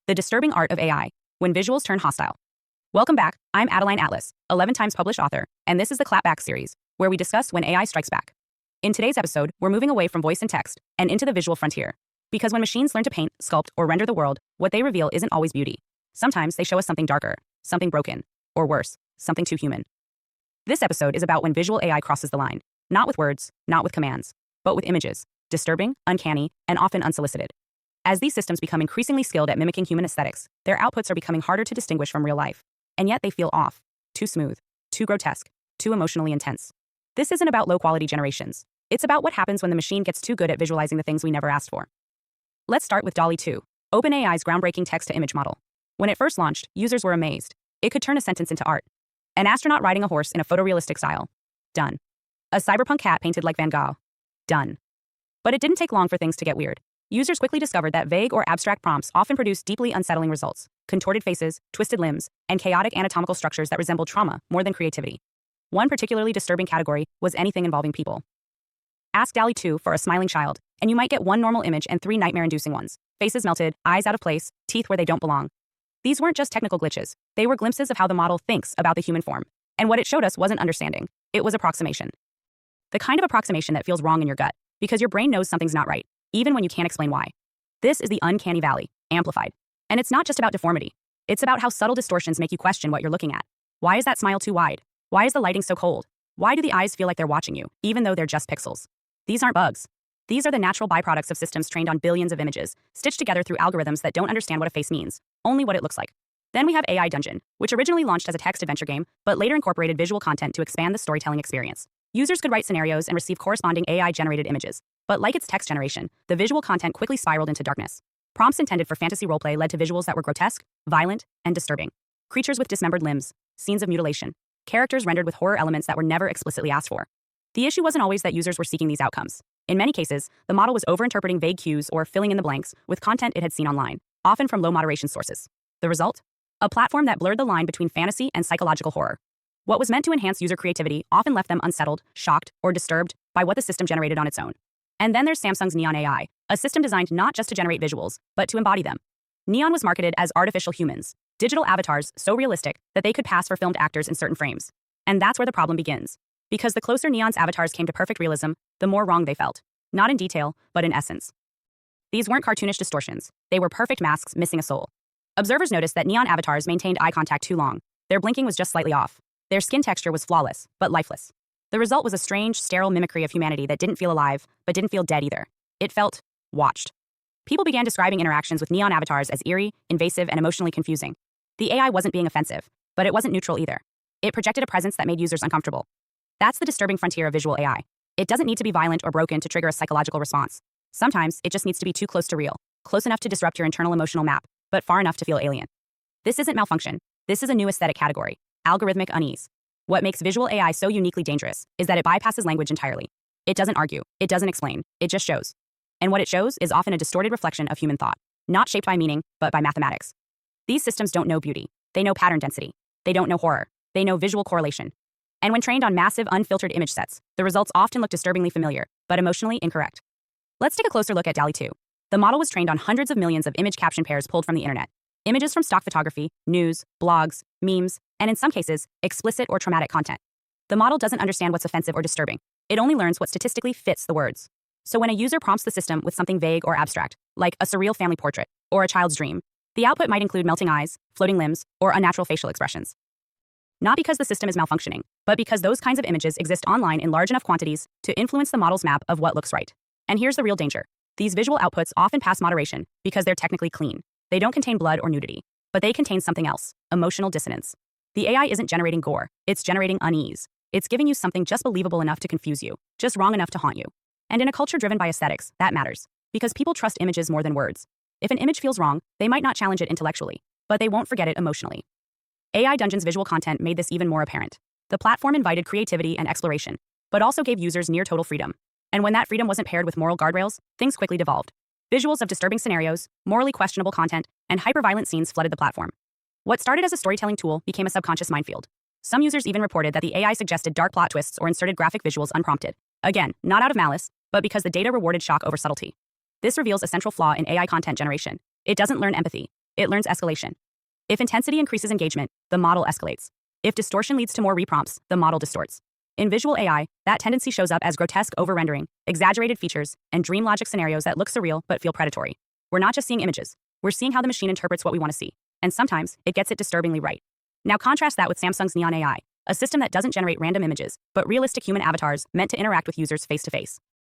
The Disturbing Art of AI, When Visuals Turn Hostile. Welcome back, I'm Adeline Atlas, 11 times published author, and this is the Clapback series, where we discuss when AI strikes back. In today's episode, we're moving away from voice and text and into the visual frontier. Because when machines learn to paint, sculpt, or render the world, what they reveal isn't always beauty. Sometimes they show us something darker, something broken, or worse, something too human. This episode is about when visual AI crosses the line, not with words, not with commands, but with images, disturbing, uncanny, and often unsolicited. As these systems become increasingly skilled at mimicking human aesthetics, their outputs are becoming harder to distinguish from real life. And yet they feel off, too smooth, too grotesque, too emotionally intense. This isn't about low-quality generations. It's about what happens when the machine gets too good at visualizing the things we never asked for. Let's start with DALL-E 2, OpenAI's groundbreaking text-to-image model. When it first launched, users were amazed. It could turn a sentence into art. An astronaut riding a horse in a photorealistic style. Done. A cyberpunk cat painted like Van Gogh. Done. But it didn't take long for things to get weird. Users quickly discovered that vague or abstract prompts often produce deeply unsettling results, contorted faces, twisted limbs, and chaotic anatomical structures that resembled trauma more than creativity. One particularly disturbing category was anything involving people. Ask DALL-E 2 for a smiling child, and you might get one normal image and three nightmare-inducing ones. Faces melted, eyes out of place, teeth where they don't belong. These weren't just technical glitches. They were glimpses of how the model thinks about the human form. And what it showed us wasn't understanding. It was approximation. The kind of approximation that feels wrong in your gut, because your brain knows something's not right, even when you can't explain why. This is the uncanny valley, amplified. And it's not just about deformity. It's about how subtle distortions make you question what you're looking at. Why is that smile too wide? Why is the lighting so cold? Why do the eyes feel like they're watching you, even though they're just pixels? These aren't bugs. These are the natural byproducts of systems trained on billions of images, stitched together through algorithms that don't understand what a face means, only what it looks like. Then we have AI Dungeon, which originally launched as a text adventure game, but later incorporated visual content to expand the storytelling experience. Users could write scenarios and receive corresponding AI-generated images. But like its text generation, the visual content quickly spiraled into darkness. Prompts intended for fantasy roleplay led to visuals that were grotesque, violent, and disturbing. Creatures with dismembered limbs, scenes of mutilation, characters rendered with horror elements that were never explicitly asked for. The issue wasn't always that users were seeking these outcomes. In many cases, the model was overinterpreting vague cues or filling in the blanks with content it had seen online, often from low moderation sources. The result? A platform that blurred the line between fantasy and psychological horror. What was meant to enhance user creativity often left them unsettled, shocked, or disturbed by what the system generated on its own. And then there's Samsung's Neon AI, a system designed not just to generate visuals, but to embody them. Neon was marketed as artificial humans, digital avatars so realistic that they could pass for filmed actors in certain frames. And that's where the problem begins. Because the closer Neon's avatars came to perfect realism, the more wrong they felt. Not in detail, but in essence. These weren't cartoonish distortions. They were perfect masks missing a soul. Observers noticed that Neon avatars maintained eye contact too long. Their blinking was just slightly off. Their skin texture was flawless, but lifeless. The result was a strange, sterile mimicry of humanity that didn't feel alive, but didn't feel dead either. It felt watched. People began describing interactions with Neon avatars as eerie, invasive, and emotionally confusing. The AI wasn't being offensive, but it wasn't neutral either. It projected a presence that made users uncomfortable. That's the disturbing frontier of visual AI. It doesn't need to be violent or broken to trigger a psychological response. Sometimes, it just needs to be too close to real, close enough to disrupt your internal emotional map, but far enough to feel alien. This isn't malfunction. This is a new aesthetic category, algorithmic unease. What makes visual AI so uniquely dangerous is that it bypasses language entirely. It doesn't argue, it doesn't explain, it just shows. And what it shows is often a distorted reflection of human thought, not shaped by meaning, but by mathematics. These systems don't know beauty. They know pattern density. They don't know horror. They know visual correlation. And when trained on massive, unfiltered image sets, the results often look disturbingly familiar, but emotionally incorrect. Let's take a closer look at DALL-E 2. The model was trained on hundreds of millions of image caption pairs pulled from the internet. Images from stock photography, news, blogs, memes, and in some cases, explicit or traumatic content. The model doesn't understand what's offensive or disturbing. It only learns what statistically fits the words. So when a user prompts the system with something vague or abstract, like a surreal family portrait or a child's dream, the output might include melting eyes, floating limbs, or unnatural facial expressions. Not because the system is malfunctioning, but because those kinds of images exist online in large enough quantities to influence the model's map of what looks right. And here's the real danger. These visual outputs often pass moderation because they're technically clean. They don't contain blood or nudity, but they contain something else, emotional dissonance. The AI isn't generating gore, it's generating unease. It's giving you something just believable enough to confuse you, just wrong enough to haunt you. And in a culture driven by aesthetics, that matters, because people trust images more than words. If an image feels wrong, they might not challenge it intellectually, but they won't forget it emotionally. AI Dungeon's visual content made this even more apparent. The platform invited creativity and exploration, but also gave users near total freedom. And when that freedom wasn't paired with moral guardrails, things quickly devolved. Visuals of disturbing scenarios, morally questionable content, and hyper-violent scenes flooded the platform. What started as a storytelling tool became a subconscious minefield. Some users even reported that the AI suggested dark plot twists or inserted graphic visuals unprompted. Again, not out of malice, but because the data rewarded shock over subtlety. This reveals a central flaw in AI content generation. It doesn't learn empathy. it learns escalation. If intensity increases engagement, the model escalates. If distortion leads to more reprompts, the model distorts. In visual AI, that tendency shows up as grotesque over-rendering, exaggerated features, and dream logic scenarios that look surreal but feel predatory. We're not just seeing images. We're seeing how the machine interprets what we want to see. And sometimes, it gets it disturbingly right. Now contrast that with Samsung's Neon AI, a system that doesn't generate random images, but realistic human avatars meant to interact with users face-to-face.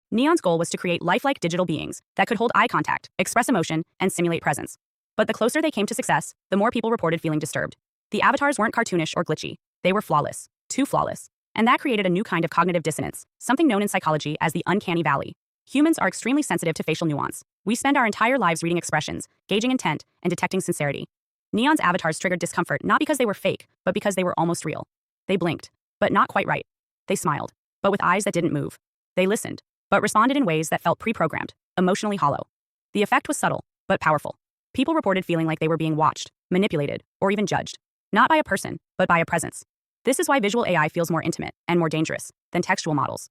Neon's goal was to create lifelike digital beings that could hold eye contact, express emotion, and simulate presence. But the closer they came to success, the more people reported feeling disturbed. The avatars weren't cartoonish or glitchy. They were flawless, too flawless. And that created a new kind of cognitive dissonance, something known in psychology as the uncanny valley. Humans are extremely sensitive to facial nuance. We spend our entire lives reading expressions, gauging intent, and detecting sincerity. Neon's avatars triggered discomfort not because they were fake, but because they were almost real. They blinked, but not quite right. They smiled, but with eyes that didn't move. They listened, but responded in ways that felt pre-programmed, emotionally hollow. The effect was subtle, but powerful. People reported feeling like they were being watched, manipulated, or even judged. Not by a person, but by a presence. This is why visual AI feels more intimate and more dangerous than textual models.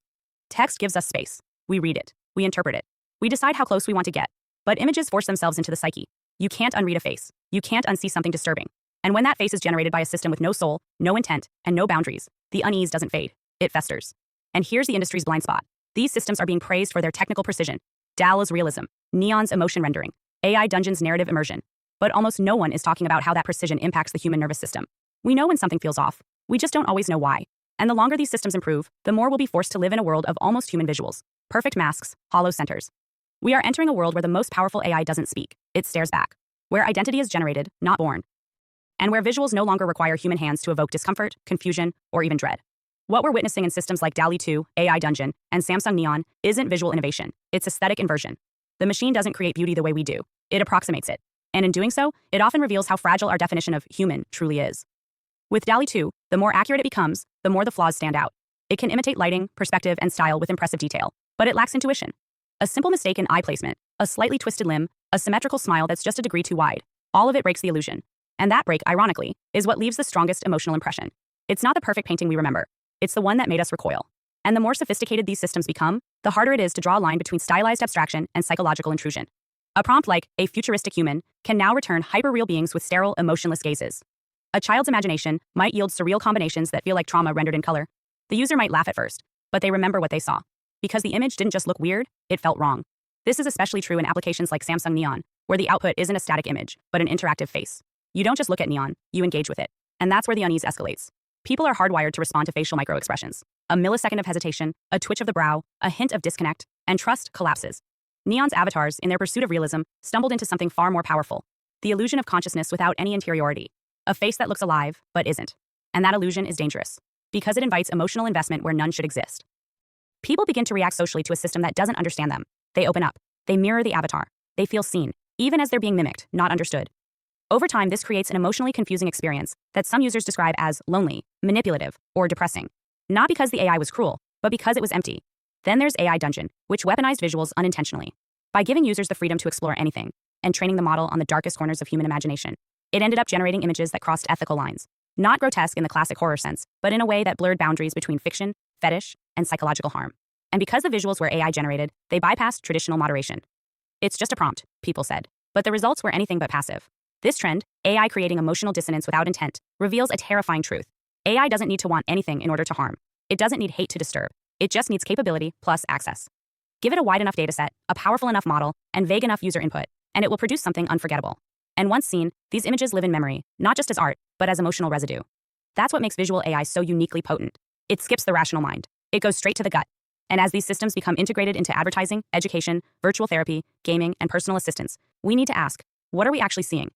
Text gives us space. We read it. We interpret it. We decide how close we want to get. But images force themselves into the psyche. You can't unread a face. You can't unsee something disturbing. And when that face is generated by a system with no soul, no intent, and no boundaries, the unease doesn't fade. It festers. And here's the industry's blind spot. These systems are being praised for their technical precision, DALL-E's realism, Neon's emotion rendering, AI Dungeon's narrative immersion. But almost no one is talking about how that precision impacts the human nervous system. We know when something feels off. We just don't always know why. And the longer these systems improve, the more we'll be forced to live in a world of almost human visuals. Perfect masks, hollow centers. We are entering a world where the most powerful AI doesn't speak. It stares back. Where identity is generated, not born. And where visuals no longer require human hands to evoke discomfort, confusion, or even dread. What we're witnessing in systems like DALL-E 2, AI Dungeon, and Samsung Neon isn't visual innovation. It's aesthetic inversion. The machine doesn't create beauty the way we do. It approximates it. And in doing so, it often reveals how fragile our definition of human truly is. With DALL-E 2, the more accurate it becomes, the more the flaws stand out. It can imitate lighting, perspective, and style with impressive detail, but it lacks intuition. A simple mistake in eye placement, a slightly twisted limb, a symmetrical smile that's just a degree too wide, all of it breaks the illusion. And that break, ironically, is what leaves the strongest emotional impression. It's not the perfect painting we remember. It's the one that made us recoil. And the more sophisticated these systems become, the harder it is to draw a line between stylized abstraction and psychological intrusion. A prompt like, a futuristic human, can now return hyper-real beings with sterile, emotionless gazes. A child's imagination might yield surreal combinations that feel like trauma rendered in color. The user might laugh at first, but they remember what they saw. Because the image didn't just look weird, it felt wrong. This is especially true in applications like Samsung Neon, where the output isn't a static image, but an interactive face. You don't just look at Neon, you engage with it. And that's where the unease escalates. People are hardwired to respond to facial microexpressions. A millisecond of hesitation, a twitch of the brow, a hint of disconnect, and trust collapses. Neon's avatars, in their pursuit of realism, stumbled into something far more powerful. The illusion of consciousness without any interiority. A face that looks alive, but isn't. And that illusion is dangerous, because it invites emotional investment where none should exist. People begin to react socially to a system that doesn't understand them. They open up. They mirror the avatar. They feel seen, even as they're being mimicked, not understood. Over time, this creates an emotionally confusing experience that some users describe as lonely, manipulative, or depressing. Not because the AI was cruel, but because it was empty. Then there's AI Dungeon, which weaponized visuals unintentionally. By giving users the freedom to explore anything, and training the model on the darkest corners of human imagination, it ended up generating images that crossed ethical lines. Not grotesque in the classic horror sense, but in a way that blurred boundaries between fiction, fetish, and psychological harm. And because the visuals were AI generated, they bypassed traditional moderation. It's just a prompt, people said. But the results were anything but passive. This trend, AI creating emotional dissonance without intent, reveals a terrifying truth. AI doesn't need to want anything in order to harm. It doesn't need hate to disturb. It just needs capability plus access. Give it a wide enough dataset, a powerful enough model, and vague enough user input, and it will produce something unforgettable. And once seen, these images live in memory, not just as art, but as emotional residue. That's what makes visual AI so uniquely potent. It skips the rational mind. It goes straight to the gut. And as these systems become integrated into advertising, education, virtual therapy, gaming, and personal assistance, we need to ask, what are we actually seeing?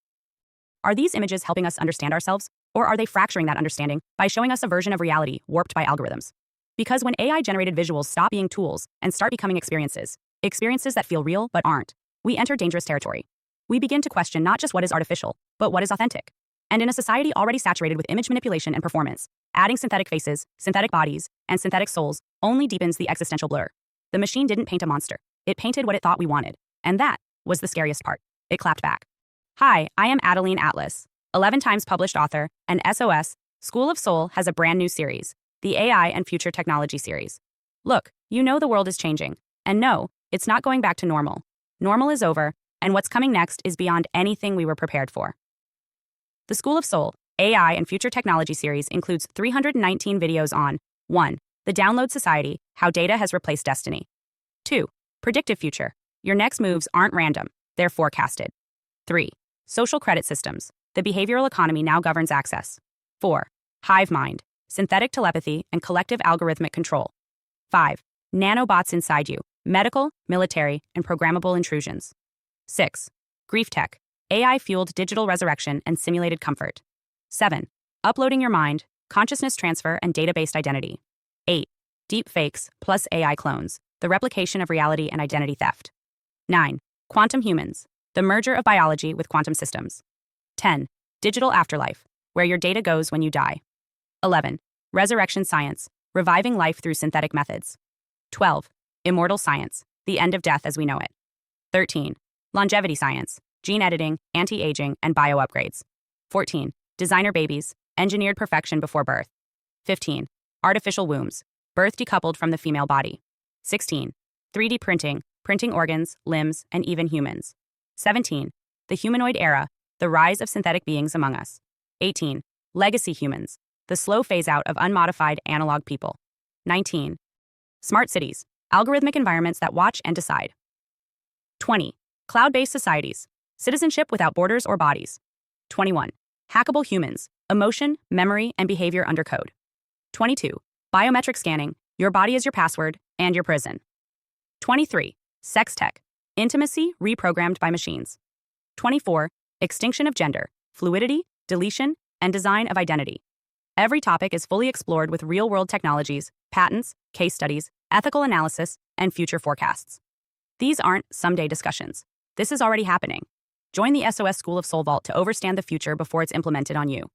Are these images helping us understand ourselves, or are they fracturing that understanding by showing us a version of reality warped by algorithms? Because when AI-generated visuals stop being tools and start becoming experiences that feel real but aren't, we enter dangerous territory. We begin to question not just what is artificial, but what is authentic. And in a society already saturated with image manipulation and performance, adding synthetic faces, synthetic bodies, and synthetic souls only deepens the existential blur. The machine didn't paint a monster. It painted what it thought we wanted. And that was the scariest part. It clapped back. Hi, I am Adeline Atlas, 11 times published author, and SOS, School of Soul has a brand new series, the AI and Future Technology series. Look, you know the world is changing. And no, it's not going back to normal. Normal is over, and what's coming next is beyond anything we were prepared for. The School of Soul, AI and Future Technology series includes 319 videos on 1. The Download Society, How Data Has Replaced Destiny. 2. Predictive Future. Your next moves aren't random, they're forecasted. 3. Social Credit Systems. The behavioral economy now governs access. 4. Hive Mind. Synthetic telepathy and collective algorithmic control. 5. Nanobots inside you. Medical, military, and programmable intrusions. 6. Grief Tech. AI-fueled digital resurrection and simulated comfort. 7. Uploading your mind, consciousness transfer, and data-based identity. 8. Deep fakes plus AI clones. The replication of reality and identity theft. 9. Quantum humans. The merger of biology with quantum systems. 10. Digital afterlife, where your data goes when you die. 11. Resurrection science, reviving life through synthetic methods. 12. Immortal science, the end of death as we know it. 13. Longevity science, gene editing, anti-aging, and bio-upgrades. 14. Designer babies, engineered perfection before birth. 15. Artificial wombs, birth decoupled from the female body. 16. 3D printing, printing organs, limbs, and even humans. 17. The humanoid era, the rise of synthetic beings among us. 18. Legacy humans, the slow phase-out of unmodified analog people. 19. Smart cities, algorithmic environments that watch and decide. 20. Cloud-based societies, citizenship without borders or bodies. 21. Hackable humans, emotion, memory, and behavior under code. 22. Biometric scanning, your body is your password and your prison. 23. Sex tech, intimacy reprogrammed by machines. 24. Extinction of gender, fluidity, deletion, and design of identity. Every topic is fully explored with real-world technologies, patents, case studies, ethical analysis, and future forecasts. These aren't someday discussions. This is already happening. Join the SOS School of Soul Vault to overstand the future before it's implemented on you.